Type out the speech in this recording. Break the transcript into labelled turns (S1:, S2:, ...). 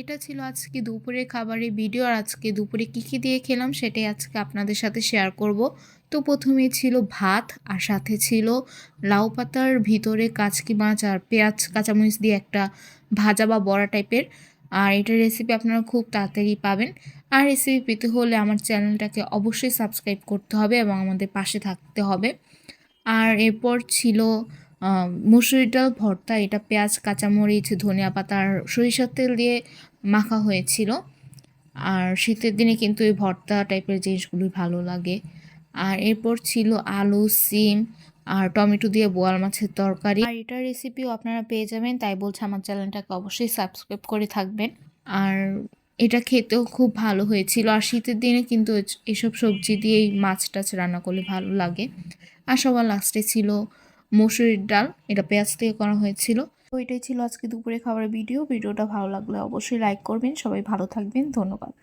S1: এটা ছিল আজকে দুপুরের খাবারের ভিডিও। আর আজকে দুপুরে কী দিয়ে খেলাম সেটাই আজকে আপনাদের সাথে শেয়ার করব। তো প্রথমেই ছিল ভাত, আর সাথে ছিল লাউ পাতার ভিতরে কাচকি মাছ আর পেঁয়াজ কাঁচামরিচ দিয়ে একটা ভাজা বা বড়া টাইপের। আর এটার রেসিপি আপনারা খুব তাড়াতাড়ি পাবেন। আর রেসিপি পেতে হলে আমার চ্যানেলটাকে অবশ্যই সাবস্ক্রাইব করতে হবে এবং আমাদের পাশে থাকতে হবে। আর এরপর ছিল মুসুরির ডাল ভর্তা। এটা পেঁয়াজ, কাঁচামরিচ, ধনিয়া পাতা আর সরিষার তেল দিয়ে মাখা হয়েছিল। আর শীতের দিনে কিন্তু এই ভর্তা টাইপের জিনিসগুলোই ভালো লাগে। আর এরপর ছিল আলু, সিম আর টমেটো দিয়ে বোয়াল মাছের তরকারি। আর এটার রেসিপিও আপনারা পেয়ে যাবেন, তাই বলছে আমার চ্যানেলটাকে অবশ্যই সাবস্ক্রাইব করে থাকবেন। আর এটা খেতেও খুব ভালো হয়েছিল। আর শীতের দিনে কিন্তু এসব সবজি দিয়েই মাছ টাছ রান্না করলে ভালো লাগে। আর সবার লাস্টে ছিল মসুরির ডাল, এটা পেঁয়াজ দিয়ে করা হয়েছিল। তো এটাই ছিল আজকে দুপুরে খাবারের ভিডিওটা ভালো লাগলে অবশ্যই লাইক করবেন। সবাই ভালো থাকবেন, ধন্যবাদ।